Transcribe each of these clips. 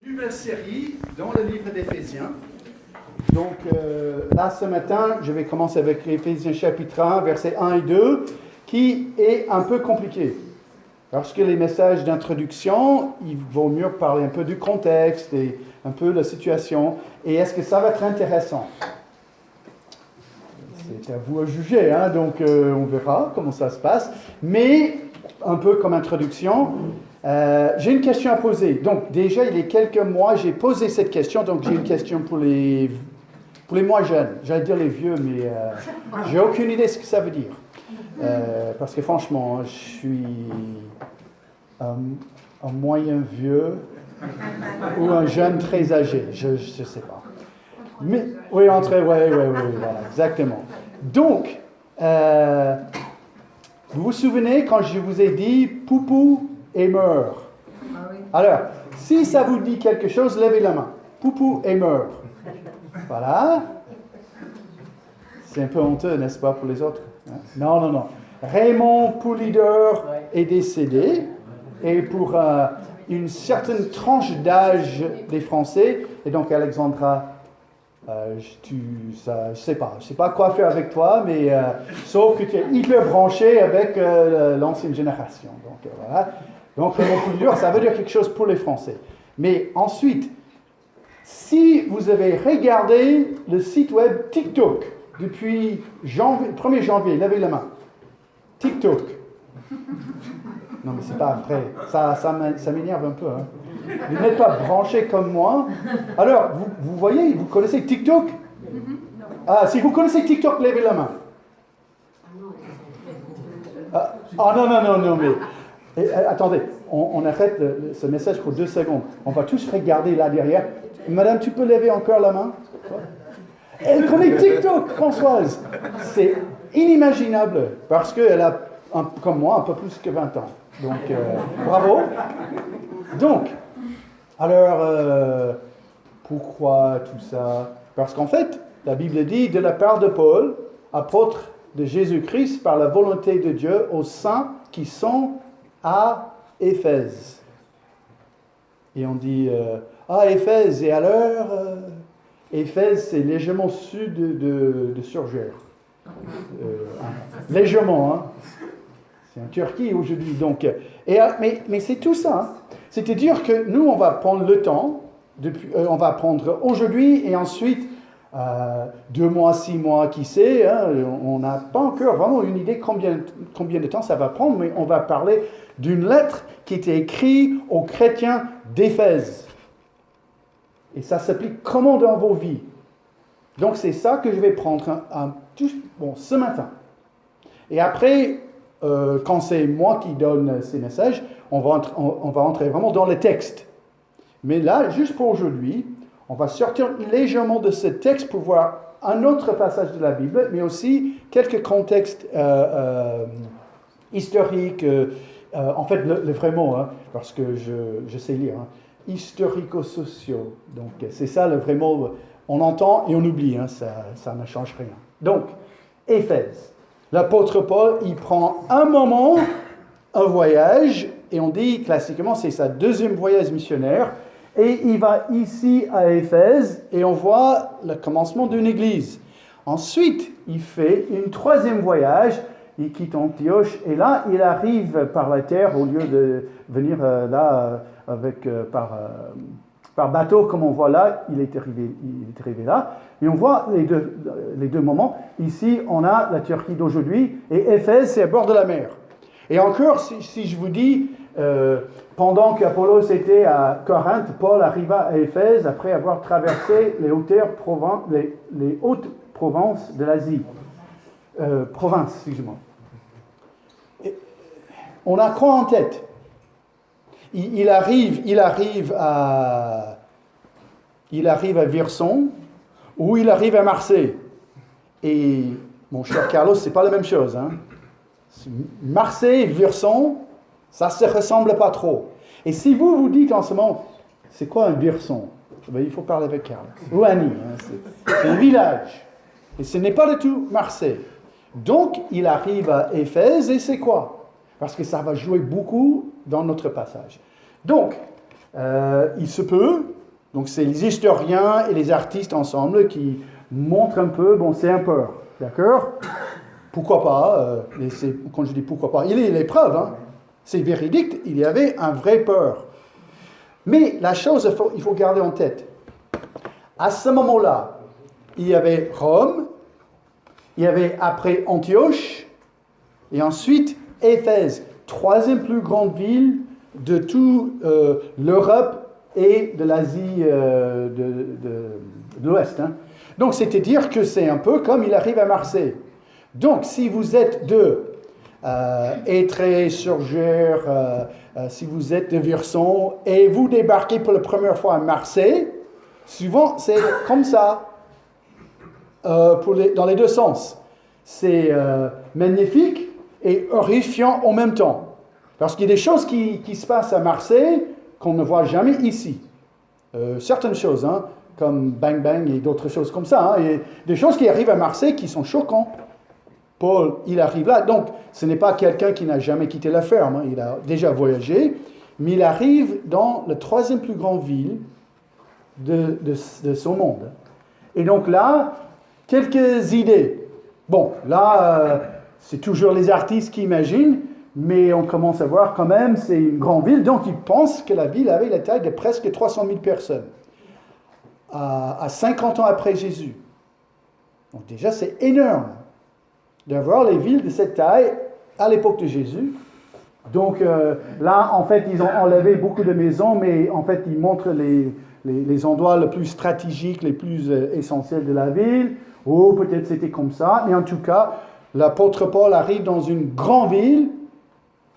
Nouvelle série dans le livre d'Éphésiens. Donc là ce matin, je vais commencer avec Éphésiens chapitre 1, versets 1 et 2, qui est un peu compliqué. Parce que les messages d'introduction, il vaut mieux parler un peu du contexte et un peu de la situation. Et est-ce que ça va être intéressant? C'est à vous à juger, hein? Donc on verra comment ça se passe. Mais un peu comme introduction, j'ai une question à poser. Donc déjà, il y a quelques mois, j'ai posé cette question. Donc j'ai une question pour les moins jeunes. J'allais dire les vieux, mais j'ai aucune idée de ce que ça veut dire. Parce que franchement, je suis un moyen vieux ou un jeune très âgé. Je ne sais pas. Mais, oui, voilà, exactement. Donc, vous vous souvenez quand je vous ai dit Poupou et meurt? Alors, si ça vous dit quelque chose, levez la main. Poupou et meurt. Voilà. C'est un peu honteux, n'est-ce pas, pour les autres? Non. Raymond Poulidor est décédé. Et pour une certaine tranche d'âge des Français, et donc Alexandra, je sais pas quoi faire avec toi, mais sauf que tu es hyper branché avec l'ancienne génération. Donc voilà. Donc Raymond Poulidor, ça veut dire quelque chose pour les Français. Mais ensuite, si vous avez regardé le site web TikTok depuis 1er janvier, levez la main. TikTok. Non, mais c'est pas vrai. Ça m'énerve un peu. Hein. Vous n'êtes pas branché comme moi. Alors, vous voyez, vous connaissez TikTok? Ah, si vous connaissez TikTok, levez la main. Non, mais... attendez, on arrête ce message pour 2 secondes. On va tous regarder là derrière. Madame, tu peux lever encore la main? Elle connaît TikTok, Françoise. C'est inimaginable, parce qu'elle a, comme moi, un peu plus que 20 ans. Donc, bravo. Donc, alors, pourquoi tout ça? Parce qu'en fait, la Bible dit, de la part de Paul, apôtre de Jésus-Christ, par la volonté de Dieu, aux saints qui sont à Éphèse. Et on dit, Éphèse, et alors, Éphèse, c'est légèrement sud de Surgères. Légèrement, hein. C'est en Turquie aujourd'hui, donc. Mais c'est tout ça. Hein. C'est-à-dire que nous, on va prendre le temps, on va prendre aujourd'hui et ensuite 2 mois, 6 mois, qui sait. Hein, on n'a pas encore vraiment une idée combien de temps ça va prendre, mais on va parler d'une lettre qui était écrite aux chrétiens d'Éphèse. Et ça s'applique comment dans vos vies. Donc c'est ça que je vais prendre ce matin. Et après... quand c'est moi qui donne ces messages, on va entrer vraiment dans le texte. Mais là, juste pour aujourd'hui, on va sortir légèrement de ce texte pour voir un autre passage de la Bible, mais aussi quelques contextes historiques, en fait le vrai mot, hein, parce que je sais lire, hein, historico-sociaux. Donc c'est ça le vrai mot, on entend et on oublie, hein, ça ne change rien. Donc, Éphèse. L'apôtre Paul, il prend un voyage, et on dit classiquement c'est sa 2e voyage missionnaire, et il va ici à Éphèse, et on voit le commencement d'une église. Ensuite, il fait une 3e voyage, il quitte Antioche, et là, il arrive par la terre, au lieu de venir là par bateau, comme on voit là, il est arrivé là. Et on voit les deux moments. Ici, on a la Turquie d'aujourd'hui, et Éphèse, c'est à bord de la mer. Et encore, si je vous dis, pendant qu'Apollos était à Corinthe, Paul arriva à Éphèse après avoir traversé les hautes provinces de l'Asie. Excusez-moi. On a quoi en tête? Il arrive à Virson, ou il arrive à Marseille. Et mon cher Carlos, c'est pas la même chose. Hein. Marseille, Virson, ça ne se ressemble pas trop. Et si vous dites en ce moment, c'est quoi un Virson? Ben, il faut parler avec Carlos. Ou Annie. Hein, c'est un village. Et ce n'est pas du tout Marseille. Donc, il arrive à Éphèse, et c'est quoi? Parce que ça va jouer beaucoup dans notre passage. Donc, il se peut Donc c'est les historiens et les artistes ensemble qui montrent un peu, bon, c'est un peur, d'accord? Pourquoi pas, quand je dis pourquoi pas, il y a les preuves, hein, c'est véridique, il y avait un vrai peur. Mais la chose, il faut garder en tête, à ce moment-là, il y avait Rome, il y avait après Antioche, et ensuite Éphèse, troisième plus grande ville de toute l'Europe et de l'Asie de l'Ouest. Hein. Donc, c'est-à-dire que c'est un peu comme il arrive à Marseille. Donc, si vous êtes de Étré, Surgères, si vous êtes de Virson, et vous débarquez pour la première fois à Marseille, souvent, c'est comme ça, dans les deux sens. C'est magnifique et horrifiant en même temps. Parce qu'il y a des choses qui se passent à Marseille qu'on ne voit jamais ici. Certaines choses, hein, comme Bang Bang et d'autres choses comme ça. Hein, et des choses qui arrivent à Marseille qui sont choquantes. Paul, il arrive là. Donc, ce n'est pas quelqu'un qui n'a jamais quitté la ferme. Hein, il a déjà voyagé. Mais il arrive dans la troisième plus grande ville de son monde. Et donc là, quelques idées. Bon, là, c'est toujours les artistes qui imaginent, mais on commence à voir quand même, c'est une grande ville, donc ils pensent que la ville avait la taille de presque 300 000 personnes, à 50 ans après Jésus. Donc déjà, c'est énorme d'avoir les villes de cette taille à l'époque de Jésus. Donc là, en fait, ils ont enlevé beaucoup de maisons, mais en fait, ils montrent les endroits les plus stratégiques, les plus essentiels de la ville. Oh, peut-être c'était comme ça, mais en tout cas, l'apôtre Paul arrive dans une grande ville,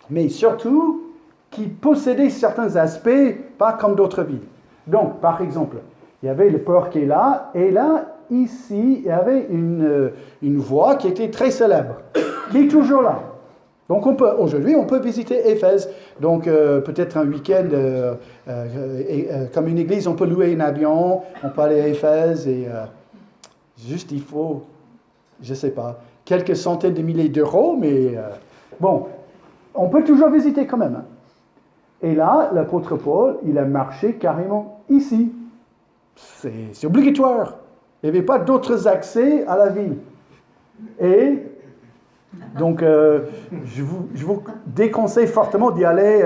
mais surtout qui possédait certains aspects, pas comme d'autres villes. Donc, par exemple, il y avait le port qui est là, et là, ici, il y avait une voie qui était très célèbre, qui est toujours là. Donc, aujourd'hui, on peut visiter Éphèse. Donc, peut-être un week-end, comme une église, on peut louer un avion, on peut aller à Éphèse, et juste, il faut, je ne sais pas, quelques centaines de milliers d'euros, mais bon, on peut toujours visiter quand même. Hein. Et là, l'apôtre Paul, il a marché carrément ici. C'est obligatoire. Il n'y avait pas d'autres accès à la ville. Et donc, je vous déconseille fortement d'y aller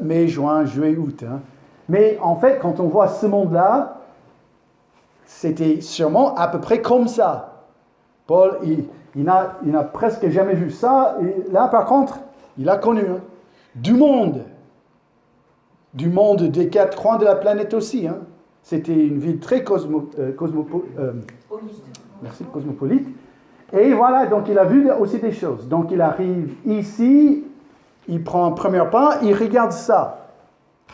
mai, juin, juillet, août. Hein. Mais en fait, quand on voit ce monde-là, c'était sûrement à peu près comme ça. Paul, il n'a presque jamais vu ça. Et là, par contre, il a connu du monde des quatre coins de la planète aussi. Hein. C'était une ville très cosmopolite. Et voilà, donc il a vu aussi des choses. Donc il arrive ici, il prend un premier pas, il regarde ça.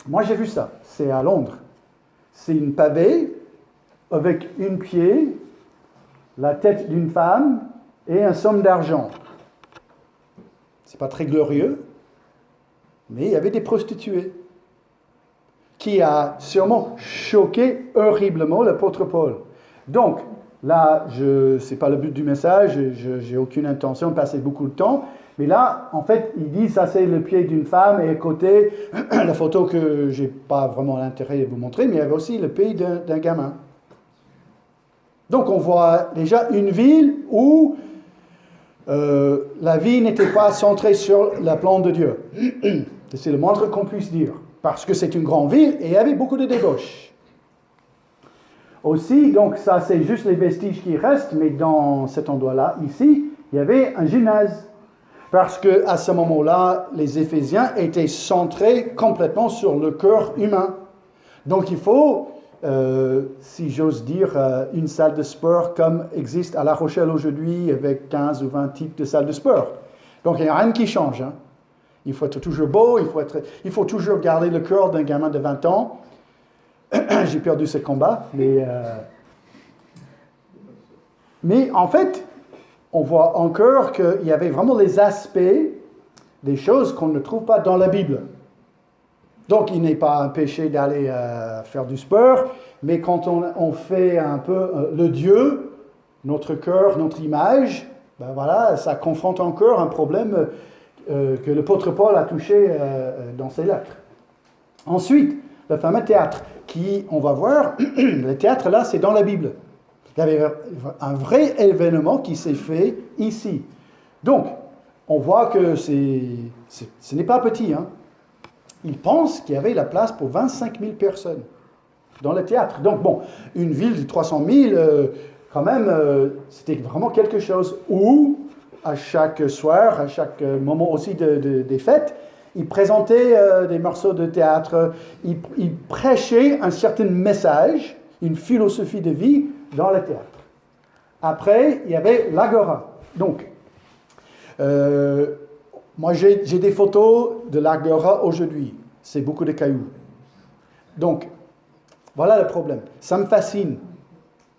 Moi j'ai vu ça, c'est à Londres. C'est une pavée avec une pied, la tête d'une femme et un somme d'argent. C'est pas très glorieux, mais il y avait des prostituées qui a sûrement choqué horriblement l'apôtre Paul. Donc, là, ce n'est pas le but du message, je n'ai aucune intention de passer beaucoup de temps, mais là, en fait, il dit, ça c'est le pied d'une femme, et à côté, la photo que je n'ai pas vraiment l'intérêt de vous montrer, mais il y avait aussi le pied d'un gamin. Donc, on voit déjà une ville où la vie n'était pas centrée sur la plan de Dieu. C'est le moindre qu'on puisse dire. Parce que c'est une grande ville et il y avait beaucoup de débauches. Aussi, donc ça c'est juste les vestiges qui restent, mais dans cet endroit-là, ici, il y avait un gymnase. Parce qu'à ce moment-là, les Éphésiens étaient centrés complètement sur le cœur humain. Donc il faut, si j'ose dire, une salle de sport comme existe à La Rochelle aujourd'hui avec 15 ou 20 types de salles de sport. Donc il n'y a rien qui change. Hein. Il faut être toujours beau, il faut toujours garder le cœur d'un gamin de 20 ans. J'ai perdu ce combat, mais en fait, on voit encore qu'il y avait vraiment les aspects des choses qu'on ne trouve pas dans la Bible. Donc, il n'est pas un péché d'aller faire du sport, mais quand on fait un peu le Dieu, notre cœur, notre image, ben voilà, ça confronte encore un problème que l'apôtre Paul a touché dans ses lettres. Ensuite, le fameux théâtre. qui, on va voir, le théâtre là, c'est dans la Bible. Il y avait un vrai événement qui s'est fait ici. Donc, on voit que ce n'est pas petit. Hein. Ils pensent qu'il y avait la place pour 25 000 personnes dans le théâtre. Donc, bon, une ville de 300 000, quand même, c'était vraiment quelque chose. Où, à chaque soir, à chaque moment aussi des fêtes, ils présentaient des morceaux de théâtre, ils prêchaient un certain message, une philosophie de vie dans le théâtre. Après, il y avait l'agora. Donc, moi j'ai des photos de l'agora aujourd'hui. C'est beaucoup de cailloux. Donc, voilà le problème. Ça me fascine.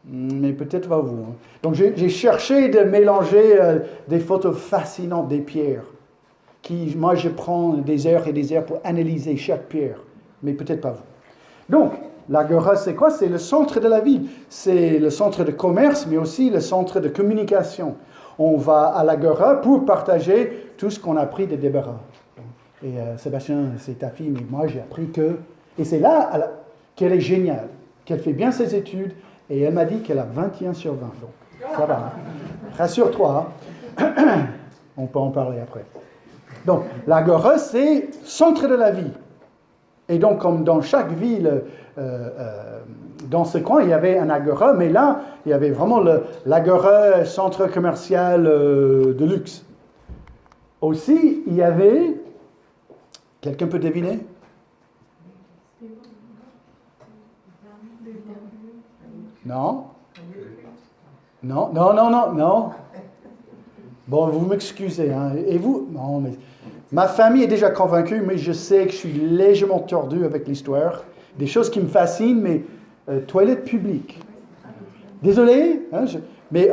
Mais peut-être pas vous. Hein. Donc, j'ai cherché de mélanger des photos fascinantes des pierres. Moi, je prends des heures et des heures pour analyser chaque pierre. Mais peut-être pas vous. Donc, l'agora, c'est quoi? C'est le centre de la ville. C'est le centre de commerce, mais aussi le centre de communication. On va à l'agora pour partager tout ce qu'on a appris de Déborah. Et Sébastien, c'est ta fille, mais moi, j'ai appris que... Et c'est là qu'elle est géniale, qu'elle fait bien ses études, et elle m'a dit qu'elle a 21 sur 20. Donc, ça va. Hein? Rassure-toi. Hein? On peut en parler après. Donc, l'agora, c'est centre de la vie. Et donc, comme dans chaque ville, dans ce coin, il y avait un agora, mais là, il y avait vraiment l'agora centre commercial de luxe. Aussi, il y avait... Quelqu'un peut deviner? Non? Non, non, non, non, non. Bon, vous m'excusez, hein. Et vous? Non, mais... Ma famille est déjà convaincue, mais je sais que je suis légèrement tordu avec l'histoire. Des choses qui me fascinent, mais toilettes publiques. Désolé, hein, mais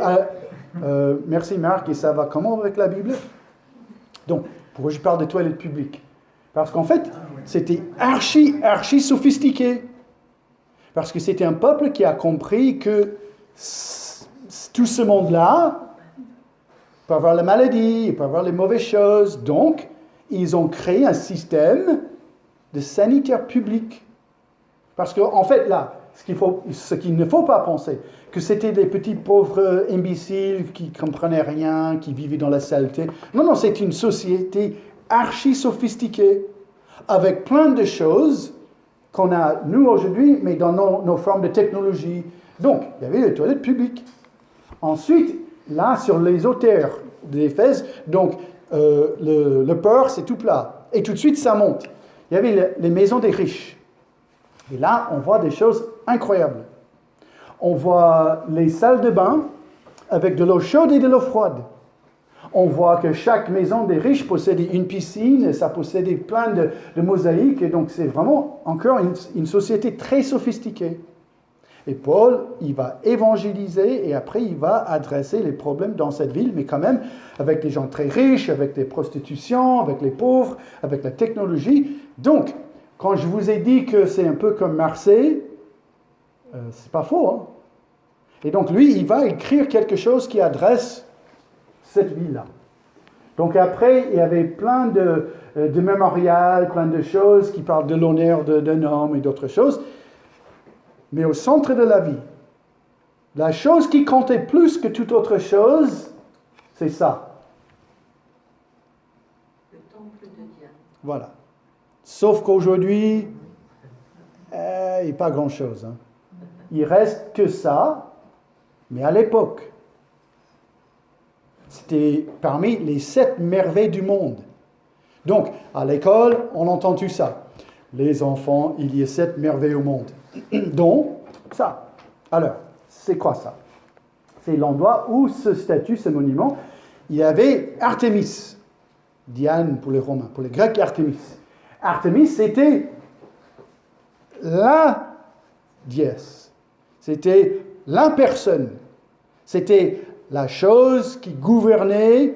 merci Marc, et ça va comment avec la Bible? Donc, pourquoi je parle de toilettes publiques? Parce qu'en fait, c'était archi sophistiqué. Parce que c'était un peuple qui a compris que tout ce monde-là peut avoir la maladie, peut avoir les mauvaises choses. Donc, ils ont créé un système de sanitaire public. Parce qu'en fait, là, ce qu'il ne faut pas penser, que c'était des petits pauvres imbéciles qui ne comprenaient rien, qui vivaient dans la saleté. Non, non, c'est une société archi sophistiquée, avec plein de choses qu'on a, nous, aujourd'hui, mais dans nos formes de technologie. Donc, il y avait les toilettes publiques. Ensuite, là, sur les hauteurs d'Éphèse, donc, le port, c'est tout plat. Et tout de suite, ça monte. Il y avait les maisons des riches. Et là, on voit des choses incroyables. On voit les salles de bain avec de l'eau chaude et de l'eau froide. On voit que chaque maison des riches possédait une piscine, ça possédait plein de mosaïques, et donc c'est vraiment encore une société très sophistiquée. Et Paul, il va évangéliser, et après il va adresser les problèmes dans cette ville, mais quand même avec des gens très riches, avec des prostitutions, avec les pauvres, avec la technologie. Donc, quand je vous ai dit que c'est un peu comme Marseille, c'est pas faux. Hein? Et donc lui, il va écrire quelque chose qui adresse cette ville-là. Donc après, il y avait plein de mémorials, plein de choses qui parlent de l'honneur d'un homme et d'autres choses. Mais au centre de la vie, la chose qui comptait plus que toute autre chose, c'est ça. Le temple de Diane. Voilà. Sauf qu'aujourd'hui, il n'y a pas grand-chose. Hein. Il reste que ça, mais à l'époque, c'était parmi les 7 merveilles du monde. Donc, à l'école, on entend tout ça. Les enfants, il y a 7 merveilles au monde. Donc, ça. Alors, c'est quoi ça? C'est l'endroit où se statue ce monument. Il y avait Artémis, Diane pour les Romains, pour les Grecs, Artémis. Artémis, c'était la déesse. C'était la personne. C'était la chose qui gouvernait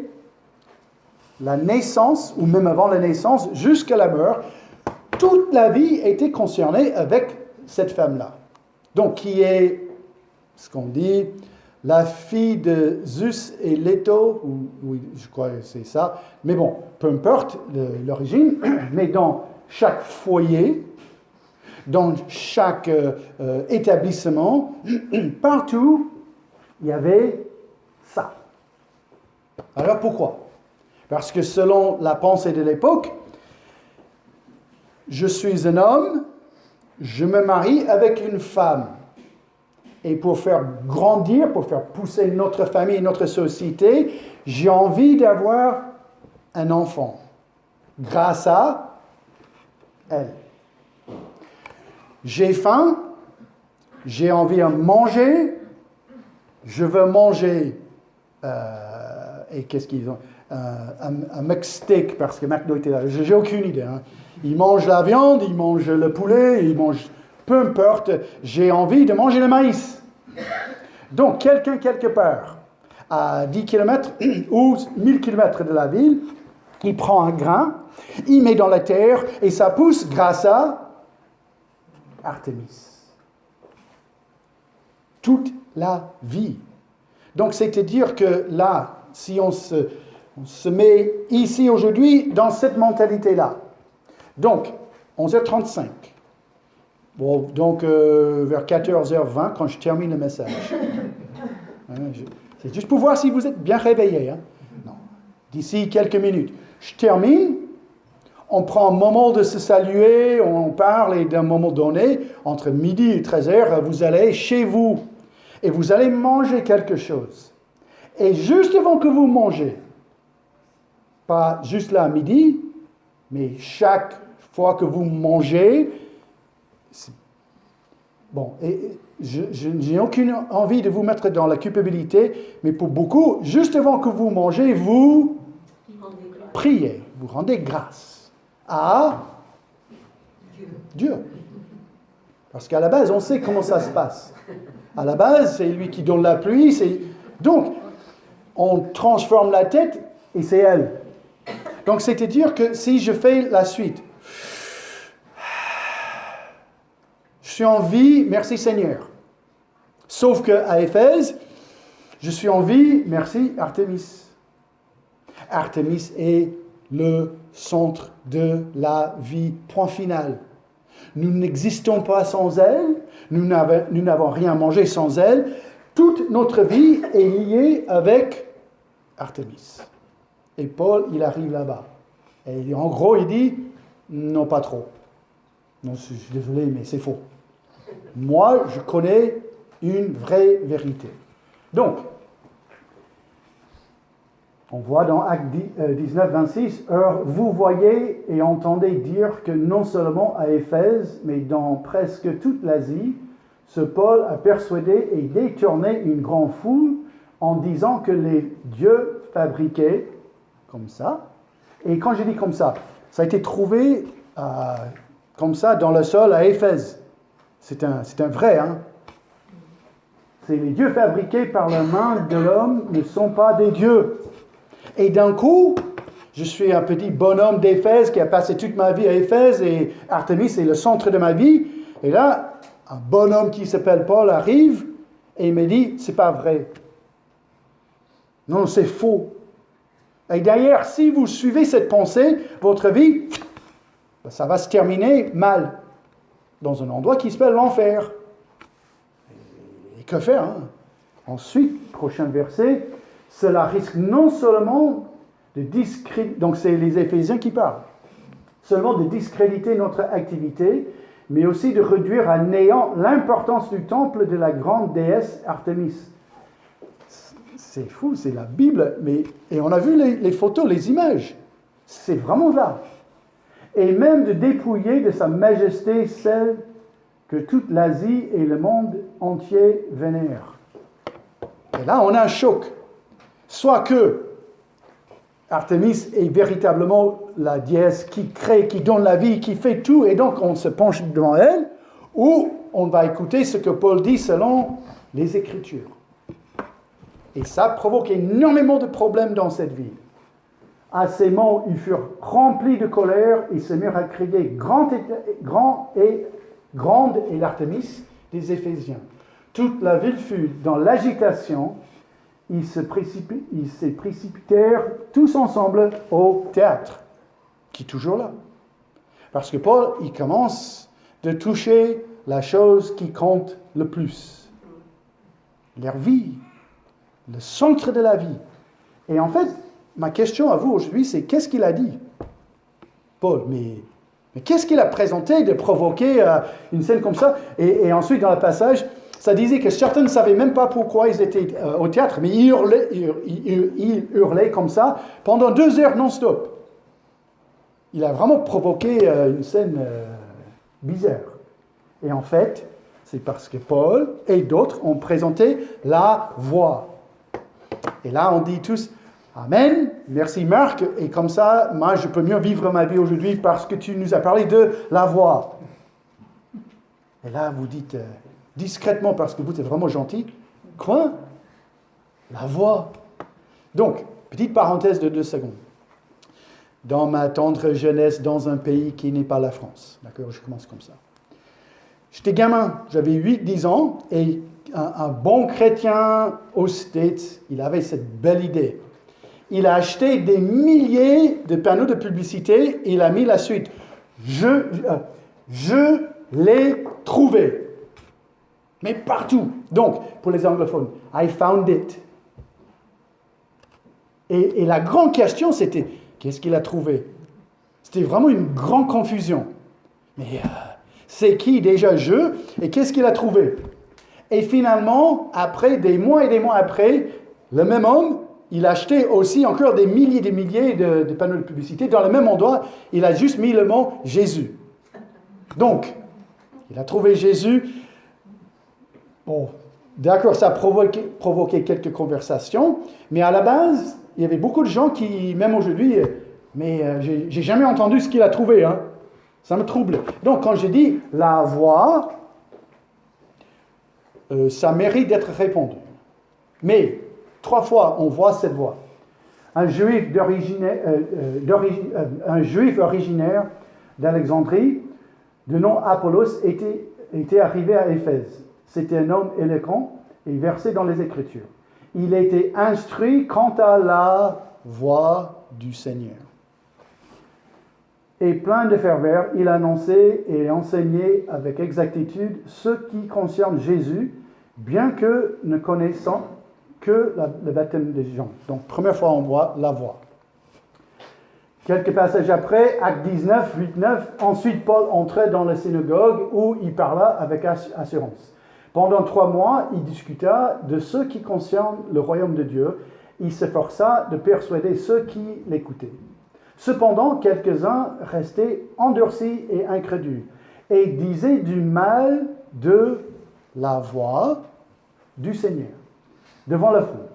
la naissance, ou même avant la naissance, jusqu'à la mort. Toute la vie était concernée avec cette femme-là. Donc, qui est, ce qu'on dit, la fille de Zeus et Leto, oui, je crois que c'est ça. Mais bon, peu importe l'origine, mais dans chaque foyer, dans chaque établissement, partout, il y avait ça. Alors pourquoi? Parce que selon la pensée de l'époque, je suis un homme, je me marie avec une femme. Et pour faire grandir, pour faire pousser notre famille, notre société, j'ai envie d'avoir un enfant. Grâce à elle. J'ai faim, j'ai envie de manger, je veux manger, et qu'est-ce qu'ils ont? Un McSteak, parce que McDo était là, j'ai aucune idée. Hein. Ils mangent la viande, ils mangent le poulet, ils mangent... Peu importe, j'ai envie de manger le maïs. Donc, quelqu'un quelque part, à 10 km ou 1000 km de la ville, il prend un grain, il met dans la terre et ça pousse grâce à Artémis. Toute la vie. Donc, c'est-à-dire que là, si on se met ici aujourd'hui dans cette mentalité-là. Donc, 11h35. Bon, donc vers 14h20, quand je termine le message. C'est juste pour voir si vous êtes bien réveillés. Hein? Non. D'ici quelques minutes. Je termine. On prend un moment de se saluer, on parle et d'un moment donné, entre midi et 13h, vous allez chez vous. Et vous allez manger quelque chose. Et juste avant que vous mangez, pas juste là à midi, mais chaque fois que vous mangez, bon, et je n'ai aucune envie de vous mettre dans la culpabilité, mais pour beaucoup, juste avant que vous mangez, vous priez, vous rendez grâce à Dieu. Parce qu'à la base, on sait comment ça se passe. À la base, c'est lui qui donne la pluie. Donc, on transforme la tête et c'est elle. Donc, c'est-à-dire que si je fais la suite, je suis en vie, merci Seigneur. Sauf qu'à Éphèse, je suis en vie, merci Artémis. Artémis est le centre de la vie, point final. Nous n'existons pas sans elle, nous n'avons rien mangé sans elle. Toute notre vie est liée avec Artémis. Et Paul, il arrive là-bas. Et en gros, il dit, non, pas trop. Non, je suis désolé, mais c'est faux. Moi, je connais une vraie vérité. Donc, on voit dans Actes 19, 26, « Or, vous voyez et entendez dire que non seulement à Éphèse, mais dans presque toute l'Asie, ce Paul a persuadé et détourné une grande foule en disant que les dieux fabriqués comme ça. » Et quand je dis comme ça a été trouvé comme ça dans le sol à Éphèse. C'est un vrai, hein. C'est les dieux fabriqués par la main de l'homme ne sont pas des dieux. Et d'un coup, je suis un petit bonhomme d'Éphèse qui a passé toute ma vie à Éphèse et Artémis est le centre de ma vie. Et là, un bonhomme qui s'appelle Paul arrive et il me dit, c'est pas vrai. Non, c'est faux. Et d'ailleurs, si vous suivez cette pensée, votre vie, ça va se terminer mal. Dans un endroit qui s'appelle l'enfer. Et que faire, hein? Ensuite, prochain verset, cela risque non seulement de discréditer, donc c'est les Éphésiens qui parlent, seulement de discréditer notre activité, mais aussi de réduire à néant l'importance du temple de la grande déesse Artémis. C'est fou, c'est la Bible, et on a vu les photos, les images. C'est vraiment là. Et même de dépouiller de sa majesté celle que toute l'Asie et le monde entier vénèrent. Et là, on a un choc. Soit que Artémis est véritablement la déesse qui crée, qui donne la vie, qui fait tout, et donc on se penche devant elle, ou on va écouter ce que Paul dit selon les Écritures. Et ça provoque énormément de problèmes dans cette ville. À ces mots, ils furent remplis de colère et se mirent à crier grande est l'Artémis des Éphésiens. Toute la ville fut dans l'agitation. Ils se précipitèrent tous ensemble au théâtre, qui est toujours là. Parce que Paul, il commence de toucher la chose qui compte le plus. Leur vie, le centre de la vie. Et en fait, ma question à vous aujourd'hui, c'est qu'est-ce qu'il a dit, Paul? Mais qu'est-ce qu'il a présenté de provoquer une scène comme ça? Et ensuite, dans le passage, ça disait que certains ne savaient même pas pourquoi ils étaient au théâtre, mais ils hurlaient comme ça pendant 2 heures non-stop. Il a vraiment provoqué une scène bizarre. Et en fait, c'est parce que Paul et d'autres ont présenté la voie. Et là, on dit tous Amen, merci Marc, et comme ça, moi, je peux mieux vivre ma vie aujourd'hui parce que tu nous as parlé de la voie. Et là, vous dites discrètement, parce que vous êtes vraiment gentil, quoi? La voie. Donc, petite parenthèse de 2 secondes. Dans ma tendre jeunesse, dans un pays qui n'est pas la France. D'accord, je commence comme ça. J'étais gamin, j'avais 8-10 ans, et un bon chrétien aux States, il avait cette belle idée. Il a acheté des milliers de panneaux de publicité et il a mis la suite. Je l'ai trouvé. Mais partout. Donc, pour les anglophones, I found it. Et la grande question, c'était, qu'est-ce qu'il a trouvé? C'était vraiment une grande confusion. Mais c'est qui déjà je? Et qu'est-ce qu'il a trouvé? Et finalement, après des mois et des mois après, le même homme, il a acheté aussi encore des milliers de panneaux de publicité dans le même endroit. Il a juste mis le mot Jésus. Donc, il a trouvé Jésus. Bon, d'accord, ça a provoqué quelques conversations, mais à la base, il y avait beaucoup de gens qui, même aujourd'hui, j'ai jamais entendu ce qu'il a trouvé. Hein. Ça me trouble. Donc, quand je dis la voix, ça mérite d'être répondu. Mais 3 fois, on voit cette voix. Un juif originaire d'Alexandrie, de nom Apollos, était arrivé à Éphèse. C'était un homme éloquent et versé dans les Écritures. Il était instruit quant à la voix du Seigneur. Et plein de ferveur, il annonçait et enseignait avec exactitude ce qui concerne Jésus, bien que ne connaissant que le baptême des gens. Donc, première fois, on voit la voix. Quelques passages après, Acte 19, 8-9, ensuite Paul entrait dans la synagogue où il parla avec assurance. Pendant 3 mois, il discuta de ce qui concerne le royaume de Dieu. Il s'efforça de persuader ceux qui l'écoutaient. Cependant, quelques-uns restaient endurcis et incrédules et disaient du mal de la voix du Seigneur devant la foule.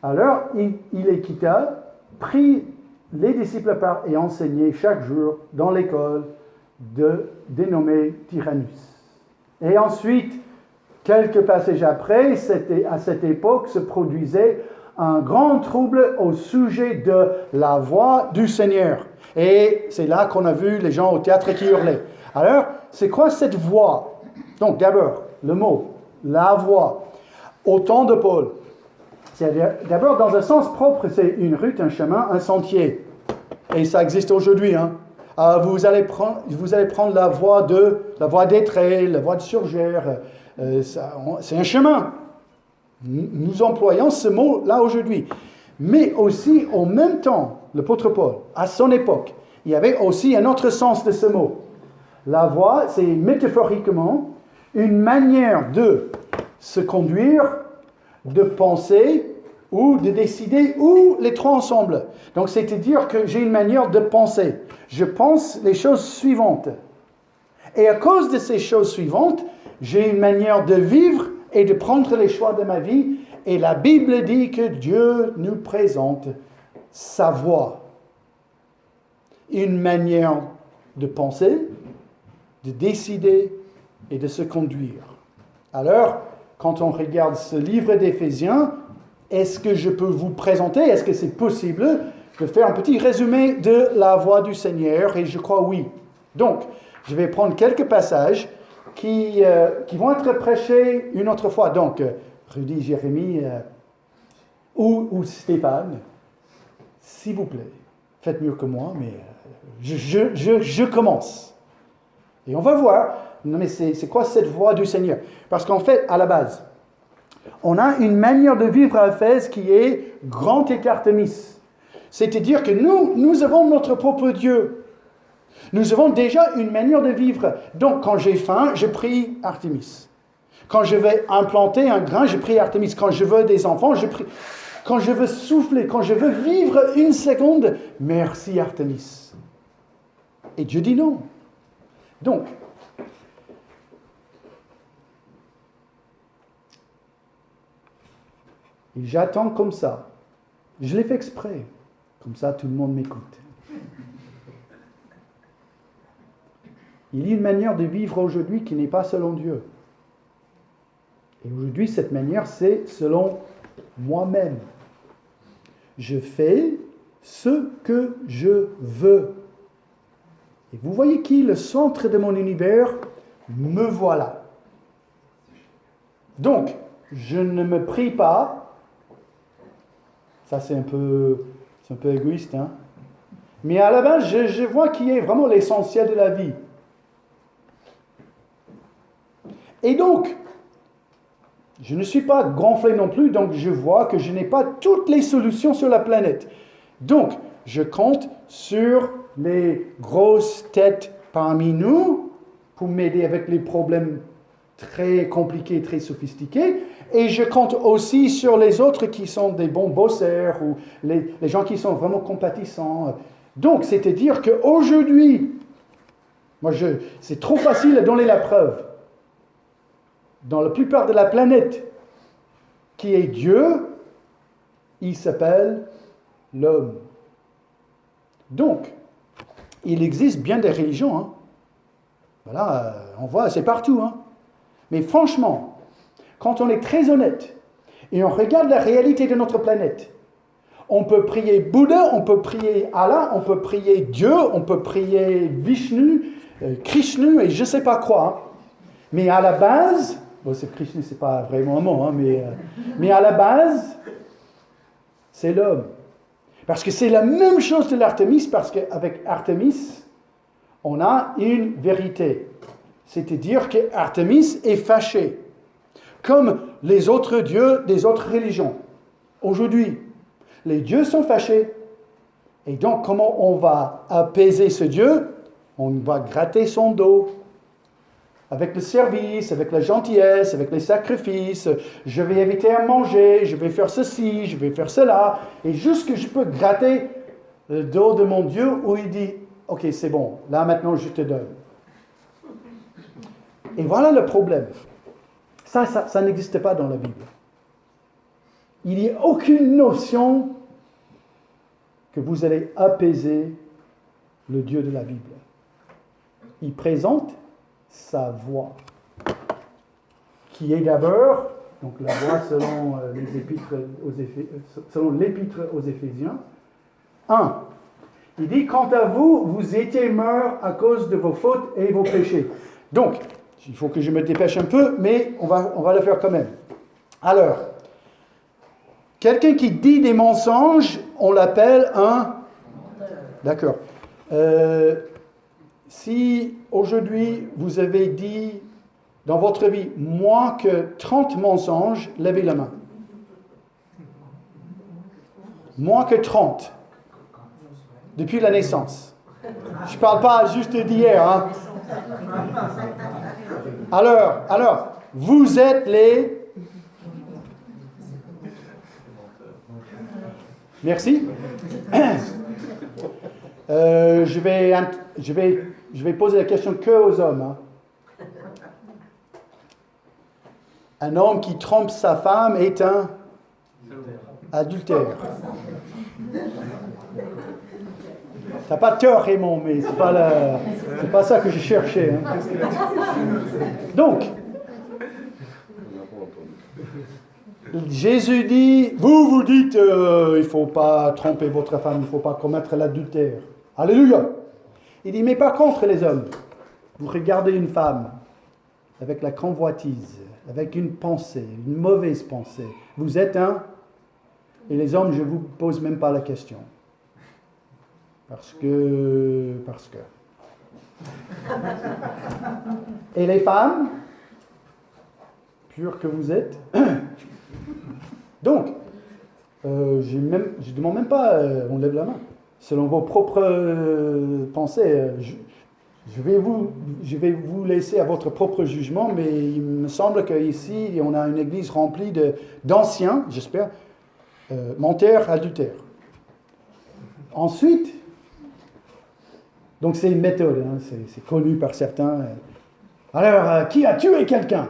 Alors, il les quitta, prit les disciples à part et enseignait chaque jour dans l'école dénommée Tyrannus. Et ensuite, quelques passages après, à cette époque se produisait un grand trouble au sujet de la voix du Seigneur. Et c'est là qu'on a vu les gens au théâtre qui hurlaient. Alors, c'est quoi cette voix? Donc, d'abord, le mot, la voix. Au temps de Paul, c'est-à-dire, d'abord, dans un sens propre, c'est une route, un chemin, un sentier. Et ça existe aujourd'hui. Hein. Vous allez prendre la voie d'Étré, la voie de Surgère. C'est un chemin. Nous employons ce mot-là aujourd'hui. Mais aussi, en même temps, l'apôtre Paul, à son époque, il y avait aussi un autre sens de ce mot. La voie, c'est métaphoriquement une manière de se conduire, de penser ou de décider, ou les 3 ensemble. Donc, c'est-à-dire que j'ai une manière de penser. Je pense les choses suivantes. Et à cause de ces choses suivantes, j'ai une manière de vivre et de prendre les choix de ma vie. Et la Bible dit que Dieu nous présente sa voix. Une manière de penser, de décider et de se conduire. Alors, quand on regarde ce livre d'Éphésiens, est-ce que je peux vous présenter, est-ce que c'est possible de faire un petit résumé de la voix du Seigneur? Et je crois oui. Donc, je vais prendre quelques passages qui vont être prêchés une autre fois. Donc, Rudy, Jérémie ou Stéphane, s'il vous plaît, faites mieux que moi, mais je commence. Et on va voir Non, mais c'est quoi cette voie du Seigneur? Parce qu'en fait, à la base, on a une manière de vivre à Éphèse qui est grand et Artémis. C'est-à-dire que nous avons notre propre Dieu. Nous avons déjà une manière de vivre. Donc, quand j'ai faim, je prie Artémis. Quand je vais implanter un grain, je prie Artémis. Quand je veux des enfants, je prie. Quand je veux souffler, quand je veux vivre une seconde, merci Artémis. Et Dieu dit non. Donc, et j'attends comme ça. Je l'ai fait exprès. Comme ça, tout le monde m'écoute. Il y a une manière de vivre aujourd'hui qui n'est pas selon Dieu. Et aujourd'hui, cette manière, c'est selon moi-même. Je fais ce que je veux. Et vous voyez qui? Le centre de mon univers, me voilà. Donc, je ne me prie pas. Ça, c'est un peu égoïste, hein? Mais à la base, je vois qui est vraiment l'essentiel de la vie. Et donc, je ne suis pas gonflé non plus, donc je vois que je n'ai pas toutes les solutions sur la planète. Donc, je compte sur les grosses têtes parmi nous pour m'aider avec les problèmes très compliqués, très sophistiqués. Et je compte aussi sur les autres qui sont des bons bosseurs ou les gens qui sont vraiment compatissants. Donc, c'est-à-dire qu'aujourd'hui, c'est trop facile de donner la preuve. Dans la plupart de la planète, qui est Dieu, il s'appelle l'homme. Donc, il existe bien des religions. Hein. Voilà, on voit, c'est partout. Hein. Mais franchement, quand on est très honnête et on regarde la réalité de notre planète, on peut prier Bouddha, on peut prier Allah, on peut prier Dieu, on peut prier Vishnu, Krishna et je ne sais pas quoi. Mais à la base, c'est Krishna, ce n'est pas vraiment un mot, hein, mais à la base, c'est l'homme. Parce que c'est la même chose de l'Artémis, parce qu'avec Artémis, on a une vérité. C'est-à-dire qu'Artémis est fâchée, comme les autres dieux des autres religions. Aujourd'hui, les dieux sont fâchés. Et donc, comment on va apaiser ce Dieu? On va gratter son dos. Avec le service, avec la gentillesse, avec les sacrifices, je vais éviter à manger, je vais faire ceci, je vais faire cela. Et juste que je peux gratter le dos de mon Dieu où il dit, ok, c'est bon, là maintenant je te donne. Et voilà le problème. Ça n'existe pas dans la Bible. Il n'y a aucune notion que vous allez apaiser le Dieu de la Bible. Il présente sa voix, qui est d'abord, donc la voix selon l'épître aux Éphésiens, 1. Il dit, quant à vous, vous étiez morts à cause de vos fautes et vos péchés. Donc, il faut que je me dépêche un peu, mais on va le faire quand même. Alors, quelqu'un qui dit des mensonges, on l'appelle un... D'accord. Si aujourd'hui vous avez dit dans votre vie moins que 30 mensonges, levez la main. Moins que 30. Depuis la naissance. Je ne parle pas juste d'hier. Hein. Alors, vous êtes les... Merci. Je vais poser la question que aux hommes. Hein. Un homme qui trompe sa femme est un adultère. T'as pas tort, Raymond, mais c'est pas ça que je cherchais. Hein. Donc, Jésus dit, vous dites, il ne faut pas tromper votre femme, il ne faut pas commettre l'adultère. Alléluia. Il dit, mais par contre, les hommes, vous regardez une femme avec la convoitise, avec une pensée, une mauvaise pensée. Vous êtes un... Et les hommes, je ne vous pose même pas la question. Parce que... Et les femmes, pures que vous êtes. Donc, je ne demande même pas, on lève la main. Selon vos propres pensées, je vais vous laisser à votre propre jugement, mais il me semble qu'ici, on a une église remplie d'anciens, j'espère, menteurs, adultères. Ensuite, donc c'est une méthode, hein, c'est connu par certains. Alors, qui a tué quelqu'un?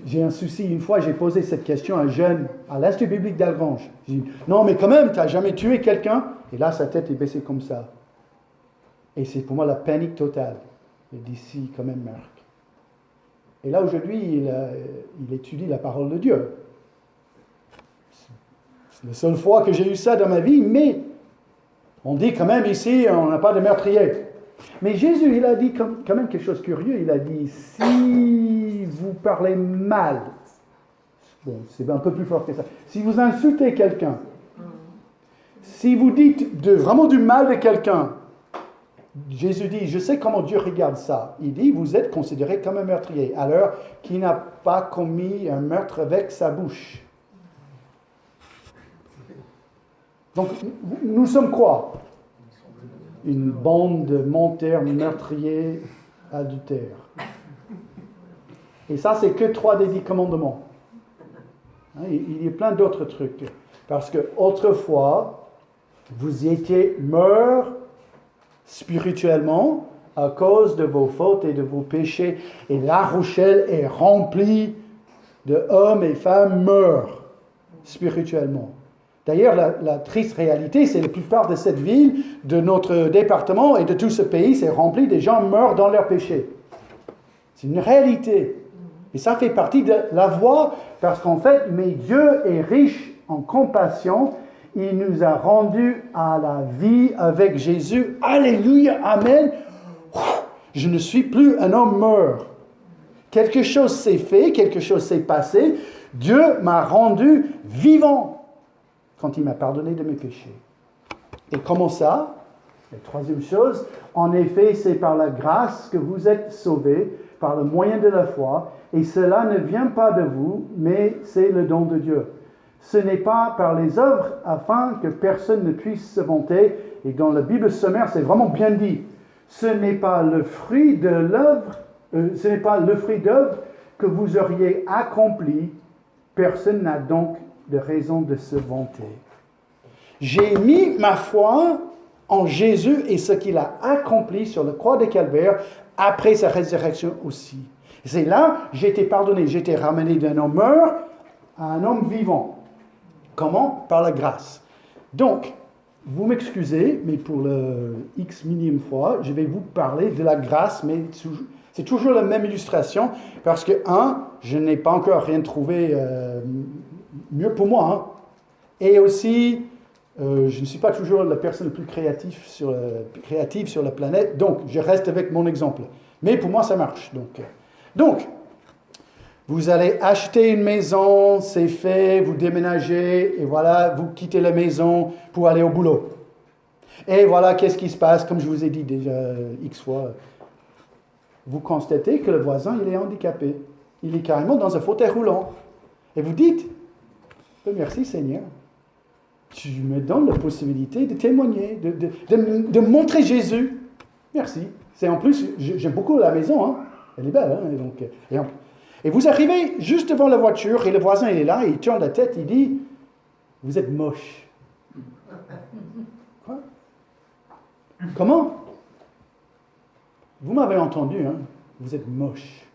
J'ai un souci, une fois j'ai posé cette question à un jeune à l'Institut biblique d'Algrange. J'ai dit, non mais quand même, tu n'as jamais tué quelqu'un? Et là sa tête est baissée comme ça. Et c'est pour moi la panique totale. Il dit, si, quand même Marc. Et là aujourd'hui, il étudie la parole de Dieu. C'est la seule fois que j'ai eu ça dans ma vie, mais on dit quand même ici, on n'a pas de meurtrier. Mais Jésus, il a dit quand même quelque chose de curieux. Il a dit, si vous parlez mal, bon, c'est un peu plus fort que ça, si vous insultez quelqu'un, si vous dites vraiment du mal de quelqu'un, Jésus dit, je sais comment Dieu regarde ça. Il dit, vous êtes considéré comme un meurtrier, alors qu'il n'a pas commis un meurtre avec sa bouche. Donc, nous sommes quoi? Une bande de menteurs, meurtriers, adultères. Et ça, c'est que 3 des 10 commandements. Il y a plein d'autres trucs. Parce que autrefois, vous étiez morts spirituellement à cause de vos fautes et de vos péchés. Et La Rochelle est remplie d'hommes et femmes morts spirituellement. D'ailleurs, la triste réalité, c'est que la plupart de cette ville, de notre département et de tout ce pays, c'est rempli de gens morts dans leurs péchés. C'est une réalité. Et ça fait partie de la voie, parce qu'en fait, mais Dieu est riche en compassion. Il nous a rendus à la vie avec Jésus. Alléluia, amen. Je ne suis plus un homme mort. Quelque chose s'est fait, quelque chose s'est passé. Dieu m'a rendu vivant quand il m'a pardonné de mes péchés. Et comment ça? La troisième chose, en effet, c'est par la grâce que vous êtes sauvés, par le moyen de la foi, et cela ne vient pas de vous, mais c'est le don de Dieu. Ce n'est pas par les œuvres, afin que personne ne puisse se vanter, et dans la Bible sommaire, c'est vraiment bien dit. Ce n'est pas le fruit de l'œuvre, ce n'est pas le fruit d'œuvre que vous auriez accompli, personne n'a donc de raison de se vanter. J'ai mis ma foi en Jésus et ce qu'il a accompli sur la croix de Calvaire après sa résurrection aussi. Et c'est là j'ai été pardonné, j'ai été ramené d'un homme mort à un homme vivant. Comment? Par la grâce. Donc, vous m'excusez, mais pour le X millième fois, je vais vous parler de la grâce, mais c'est toujours la même illustration, parce que, je n'ai pas encore rien trouvé mieux pour moi, hein. Et aussi, je ne suis pas toujours la personne la plus créative sur la planète, donc je reste avec mon exemple. Mais pour moi, ça marche. Donc, vous allez acheter une maison, c'est fait, vous déménagez, et voilà, vous quittez la maison pour aller au boulot. Et voilà, qu'est-ce qui se passe, comme je vous ai dit déjà X fois. Vous constatez que le voisin, il est handicapé. Il est carrément dans un fauteuil roulant. Et vous dites, merci Seigneur, tu me donnes la possibilité de témoigner, de montrer Jésus. Merci. C'est en plus, j'aime beaucoup la maison, hein. Elle est belle, hein. Et vous arrivez juste devant la voiture et le voisin il est là, et il tourne la tête, il dit, vous êtes moche. Quoi? Comment? Vous m'avez entendu, hein? Vous êtes moche.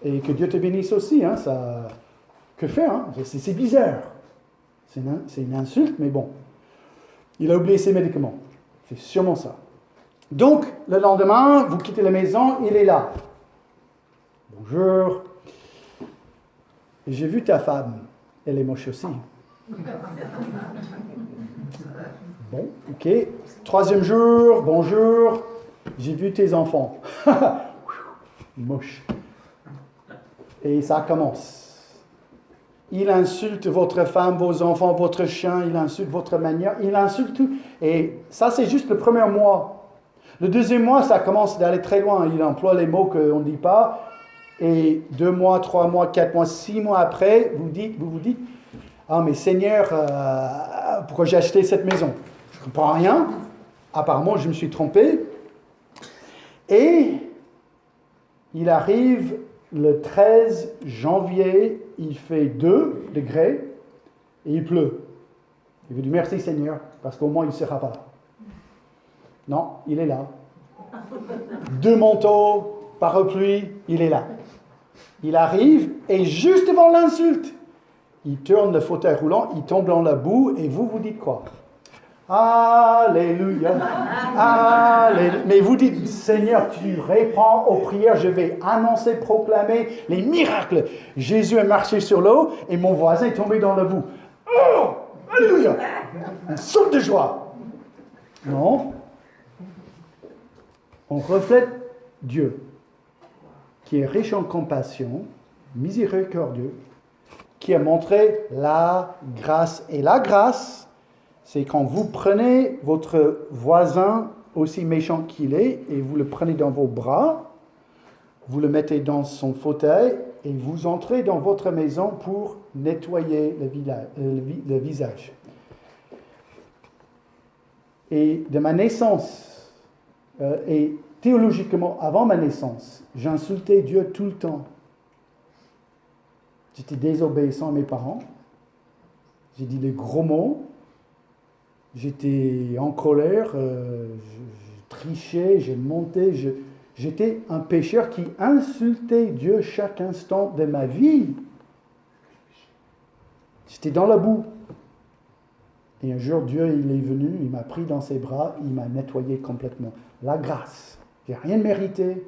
Et que Dieu te bénisse aussi, hein? Ça, que faire, hein? C'est bizarre. C'est une insulte, mais bon. Il a oublié ses médicaments. C'est sûrement ça. Donc, le lendemain, vous quittez la maison, il est là. Bonjour. J'ai vu ta femme. Elle est moche aussi. Bon, ok. 3e jour, bonjour. J'ai vu tes enfants. Moche. Et ça commence. il insulte votre femme, vos enfants, votre chien, il insulte votre manière, il insulte tout. Et ça, c'est juste le premier mois. Le deuxième mois, ça commence d'aller très loin. Il emploie les mots qu'on ne dit pas. Et 2 mois, 3 mois, 4 mois, 6 mois après, vous vous dites, ah mais Seigneur, pourquoi j'ai acheté cette maison? Je ne comprends rien. Apparemment, je me suis trompé. Et il arrive le 13 janvier, il fait 2 degrés et il pleut. Il veut dire merci Seigneur, parce qu'au moins il ne sera pas là. Non, il est là. 2 manteaux, parapluie, il est là. Il arrive et juste devant l'insulte, il tourne le fauteuil roulant, il tombe dans la boue et vous dites quoi? Alléluia. Alléluia. Mais vous dites, Seigneur, tu réponds aux prières, je vais annoncer, proclamer les miracles. Jésus est marché sur l'eau et mon voisin est tombé dans la boue. Oh, Alléluia. Un saut de joie. Non. On reflète Dieu, qui est riche en compassion, miséricordieux, qui a montré la grâce. Et la grâce, c'est quand vous prenez votre voisin, aussi méchant qu'il est, et vous le prenez dans vos bras, vous le mettez dans son fauteuil, et vous entrez dans votre maison pour nettoyer le visage. Et de ma naissance, et théologiquement, avant ma naissance, j'insultais Dieu tout le temps. J'étais désobéissant à mes parents. J'ai dit des gros mots. J'étais en colère. Je trichais, j'ai monté. J'étais un pécheur qui insultait Dieu chaque instant de ma vie. J'étais dans la boue. Et un jour, Dieu, il est venu, il m'a pris dans ses bras, il m'a nettoyé complètement. La grâce. J'ai rien mérité.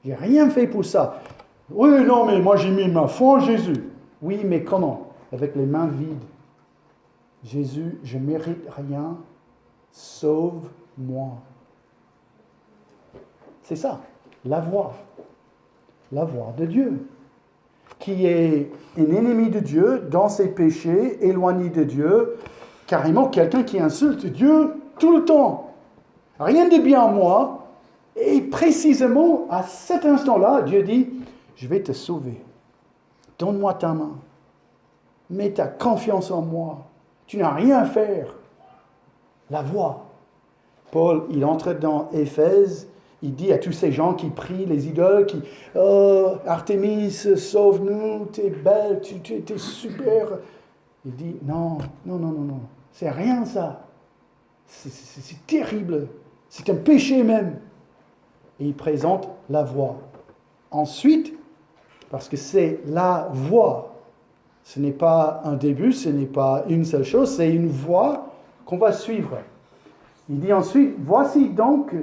J'ai rien fait pour ça. Oui, non, mais moi j'ai mis ma foi en Jésus. Oui, mais comment? Avec les mains vides. Jésus, je ne mérite rien. Sauve-moi. C'est ça, la voix de Dieu, qui est un ennemi de Dieu dans ses péchés, éloigné de Dieu, carrément quelqu'un qui insulte Dieu tout le temps. Rien de bien en moi. Et précisément, à cet instant-là, Dieu dit, je vais te sauver. Donne-moi ta main. Mets ta confiance en moi. Tu n'as rien à faire. La voix. Paul, il entre dans Éphèse, il dit à tous ces gens qui prient les idoles, qui « Oh, Artémis, sauve-nous, t'es belle, t'es super. » Il dit « Non, c'est rien ça. C'est terrible. C'est un péché même. » Et il présente la voix. Ensuite, parce que c'est la voix, ce n'est pas un début, ce n'est pas une seule chose, c'est une voix qu'on va suivre. Il dit ensuite, voici donc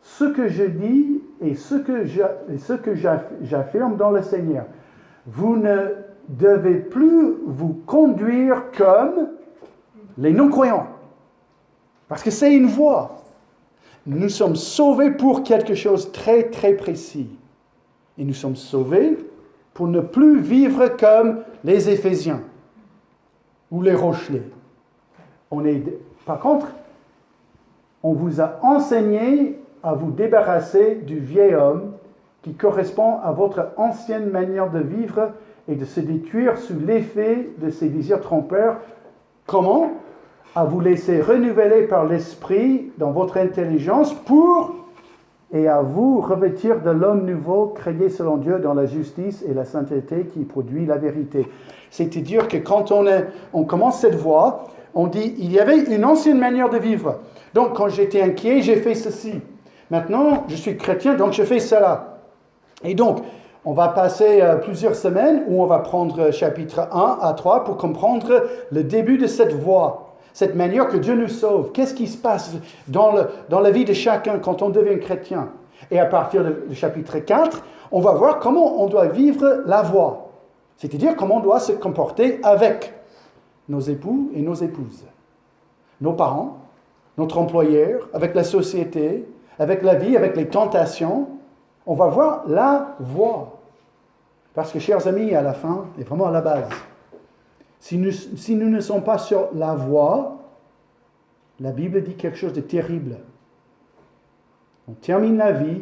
ce que je dis et ce que j'affirme dans le Seigneur. Vous ne devez plus vous conduire comme les non-croyants. Parce que c'est une voix. Nous sommes sauvés pour quelque chose de très, très précis. Et nous sommes sauvés pour ne plus vivre comme les Éphésiens ou les Rochelais. Par contre, on vous a enseigné à vous débarrasser du vieil homme qui correspond à votre ancienne manière de vivre et de se détruire sous l'effet de ses désirs trompeurs. Comment? À vous laisser renouveler par l'esprit dans votre intelligence et à vous revêtir de l'homme nouveau créé selon Dieu dans la justice et la sainteté qui produit la vérité. C'est-à-dire que quand on commence cette voie, on dit il y avait une ancienne manière de vivre. Donc quand j'étais inquiet, j'ai fait ceci. Maintenant, je suis chrétien, donc je fais cela. Et donc, on va passer plusieurs semaines où on va prendre chapitre 1 à 3 pour comprendre le début de cette voie. Cette manière que Dieu nous sauve. Qu'est-ce qui se passe dans la vie de chacun quand on devient chrétien? Et à partir du chapitre 4, on va voir comment on doit vivre la voie. C'est-à-dire comment on doit se comporter avec nos époux et nos épouses, nos parents, notre employeur, avec la société, avec la vie, avec les tentations. On va voir la voie. Parce que, chers amis, à la fin, et vraiment à la base, Si nous ne sommes pas sur la voie, la Bible dit quelque chose de terrible. On termine la vie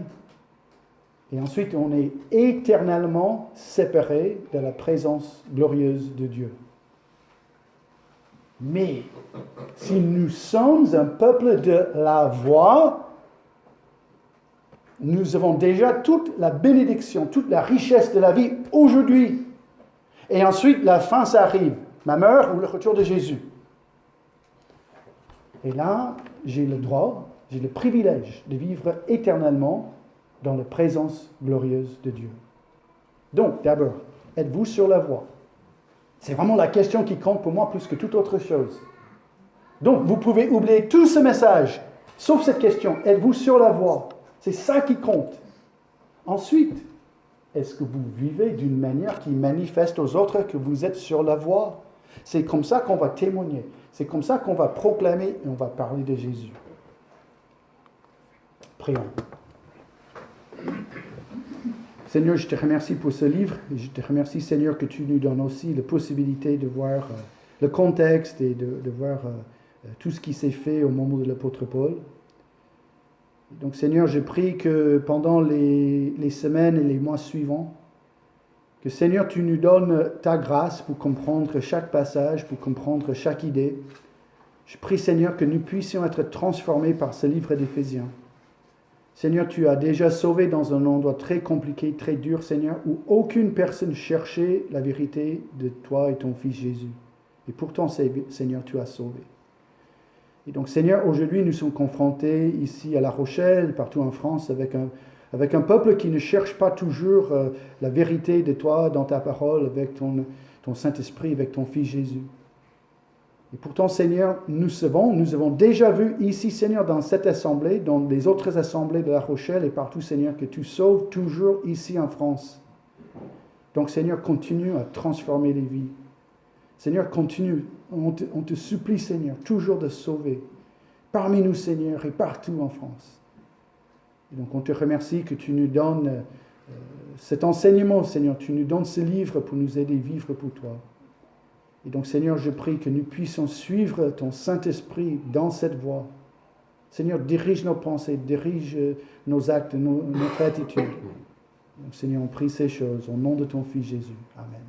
et ensuite on est éternellement séparé de la présence glorieuse de Dieu. Mais si nous sommes un peuple de la voie, nous avons déjà toute la bénédiction, toute la richesse de la vie aujourd'hui. Et ensuite, la fin, ça arrive. Ma mort ou le retour de Jésus. Et là, j'ai le droit, j'ai le privilège de vivre éternellement dans la présence glorieuse de Dieu. Donc, d'abord, êtes-vous sur la voie? C'est vraiment la question qui compte pour moi plus que toute autre chose. Donc, vous pouvez oublier tout ce message, sauf cette question. Êtes-vous sur la voie? C'est ça qui compte. Ensuite, est-ce que vous vivez d'une manière qui manifeste aux autres que vous êtes sur la voie? C'est comme ça qu'on va témoigner. C'est comme ça qu'on va proclamer et on va parler de Jésus. Prions. Seigneur, je te remercie pour ce livre. Et je te remercie, Seigneur, que tu nous donnes aussi la possibilité de voir le contexte et de voir tout ce qui s'est fait au moment de l'apôtre Paul. Donc, Seigneur, je prie que pendant les semaines et les mois suivants, que, Seigneur, tu nous donnes ta grâce pour comprendre chaque passage, pour comprendre chaque idée. Je prie, Seigneur, que nous puissions être transformés par ce livre d'Éphésiens. Seigneur, tu as déjà sauvé dans un endroit très compliqué, très dur, Seigneur, où aucune personne cherchait la vérité de toi et ton Fils Jésus. Et pourtant, Seigneur, tu as sauvé. Et donc, Seigneur, aujourd'hui, nous sommes confrontés ici à La Rochelle, partout en France, avec un peuple qui ne cherche pas toujours la vérité de toi dans ta parole, avec ton Saint-Esprit, avec ton Fils Jésus. Et pourtant, Seigneur, nous avons déjà vu ici, Seigneur, dans cette assemblée, dans les autres assemblées de La Rochelle et partout, Seigneur, que tu sauves toujours ici en France. Donc, Seigneur, continue à transformer les vies. Seigneur, continue. On te supplie, Seigneur, toujours de sauver. Parmi nous, Seigneur, et partout en France. Et donc, on te remercie que tu nous donnes cet enseignement, Seigneur. Tu nous donnes ce livre pour nous aider à vivre pour toi. Et donc, Seigneur, je prie que nous puissions suivre ton Saint-Esprit dans cette voie. Seigneur, dirige nos pensées, dirige nos actes, notre attitude. Donc, Seigneur, on prie ces choses au nom de ton Fils Jésus. Amen.